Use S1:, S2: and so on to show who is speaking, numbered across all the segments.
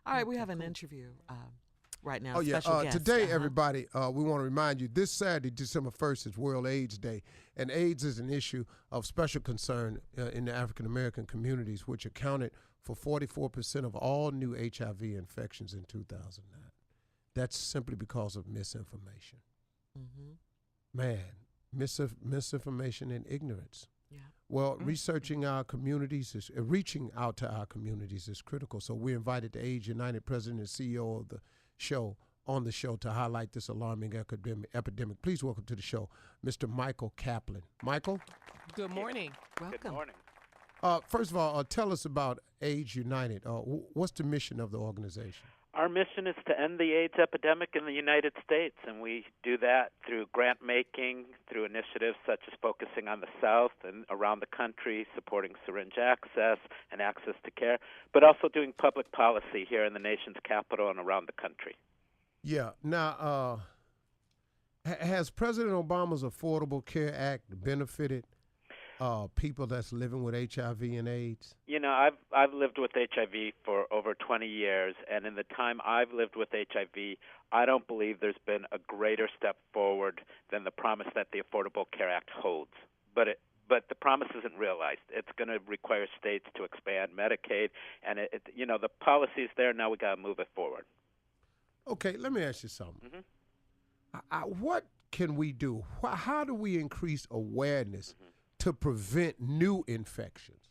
S1: All right, we
S2: Okay,
S1: have an
S2: cool.
S1: interview right now.
S3: Oh, yeah.
S1: Special guest.
S3: Today, everybody, we want to remind you this Saturday, December 1st, is World AIDS Day. And AIDS is an issue of special concern in the African American communities, which accounted for 44% of all new HIV infections in 2009. That's simply because of misinformation.
S1: Mm-hmm.
S3: Man, misinformation and ignorance.
S1: Yeah.
S3: Well, reaching out to our communities is critical. So we invited the AIDS United president and CEO of the show on the show to highlight this alarming epidemic. Please welcome to the show, Mr. Michael Kaplan. Michael?
S2: Good morning.
S1: Welcome.
S4: Good morning.
S3: First of all, tell us about AIDS United. What's the mission of the organization?
S4: Our mission is to end the AIDS epidemic in the United States, and we do that through grant making, through initiatives such as focusing on the South and around the country, supporting syringe access and access to care, but also doing public policy here in the nation's capital and around the country.
S3: Yeah. Now, has President Obama's Affordable Care Act benefited people that's living with HIV and AIDS?
S4: You know, I've lived with HIV for over 20 years, and in the time I've lived with HIV, I don't believe there's been a greater step forward than the promise that the Affordable Care Act holds. But the promise isn't realized. It's going to require states to expand Medicaid, and the policy's there. Now we got to move it forward.
S3: Okay, let me ask you something.
S4: Mm-hmm.
S3: What can we do? How do we increase awareness to prevent new infections?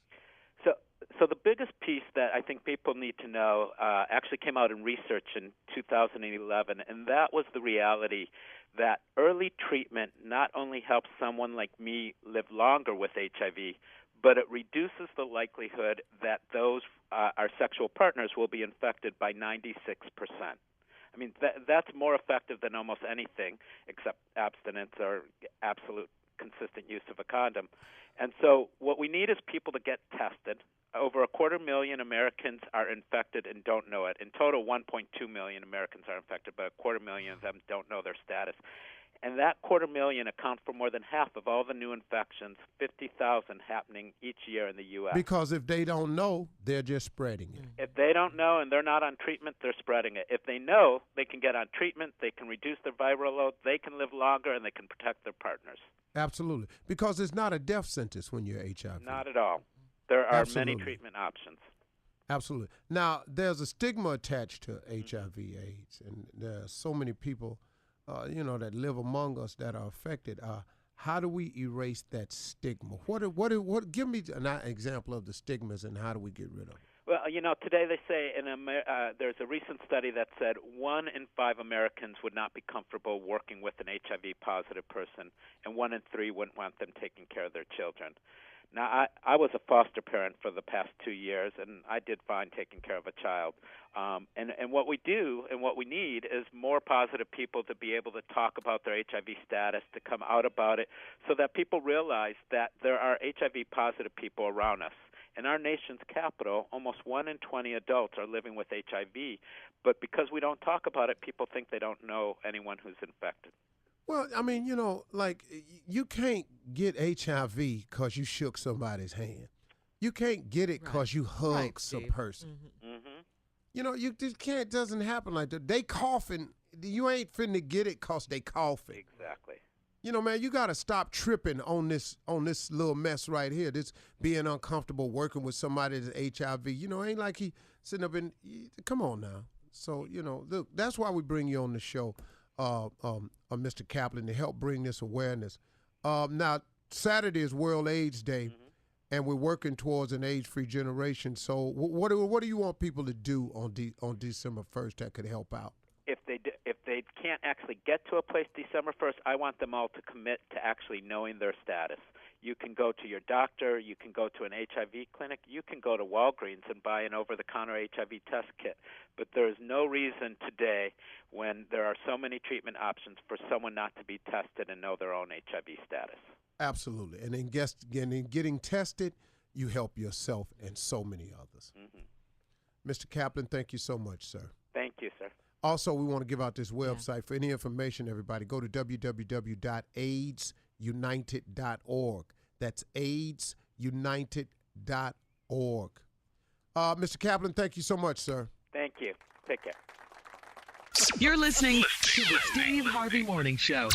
S4: So the biggest piece that I think people need to know actually came out in research in 2011, and that was the reality that early treatment not only helps someone like me live longer with HIV, but it reduces the likelihood that those our sexual partners will be infected by 96%. I mean, that's more effective than almost anything except abstinence or absolute consistent use of a condom. And so what we need is people to get tested. Over 250,000 Americans are infected and don't know it. In total, 1.2 million Americans are infected, but 250,000 of them don't know their status. And that 250,000 account for more than half of all the new infections, 50,000 happening each year in the U.S.
S3: Because if they don't know, they're just spreading it.
S4: If they don't know and they're not on treatment, they're spreading it. If they know, they can get on treatment, they can reduce their viral load, they can live longer, and they can protect their partners.
S3: Absolutely. Because it's not a death sentence when you're HIV.
S4: Not at all. There are
S3: Absolutely.
S4: many treatment options.
S3: Absolutely. Now, there's a stigma attached to HIV/AIDS, and there are so many people, that live among us that are affected. How do we erase that stigma? Give me an example of the stigmas, and how do we get rid of it?
S4: Well, today they say there's a recent study that said 1 in 5 Americans would not be comfortable working with an HIV-positive person, and 1 in 3 wouldn't want them taking care of their children. Now, I was a foster parent for the past 2 years, and I did fine taking care of a child. And what we do and what we need is more positive people to be able to talk about their HIV status, to come out about it, so that people realize that there are HIV-positive people around us. In our nation's capital, almost 1 in 20 adults are living with HIV, but because we don't talk about it, people think they don't know anyone who's infected.
S3: Well, I mean, you can't get HIV because you shook somebody's hand. You can't get it because you hugged some person.
S4: Mm-hmm.
S3: You just can't. It doesn't happen like that. They coughing. You ain't finna get it because they coughing.
S4: Exactly.
S3: Man, you got to stop tripping on this little mess right here. This being uncomfortable working with somebody that's HIV. Ain't like he sitting up in. Come on now. So look, that's why we bring you on the show, Mr. Kaplan, to help bring this awareness. Now, Saturday is World AIDS Day, and we're working towards an AIDS-free generation. So, what do you want people to do on December 1st that could help out?
S4: If they can't actually get to a place December 1st, I want them all to commit to actually knowing their status. You can go to your doctor, you can go to an HIV clinic, you can go to Walgreens and buy an over-the-counter HIV test kit. But there is no reason today, when there are so many treatment options, for someone not to be tested and know their own HIV status.
S3: Absolutely. And in getting tested, you help yourself and so many others. Mr. Kaplan, thank you so much, sir.
S4: Thank you, sir.
S3: Also, we want to give out this website. For any information, everybody, go to www.aidsunited.org. That's aidsunited.org. Mr. Kaplan, thank you so much, sir.
S4: Thank you. Take care.
S2: You're listening to the Steve Harvey Morning Show.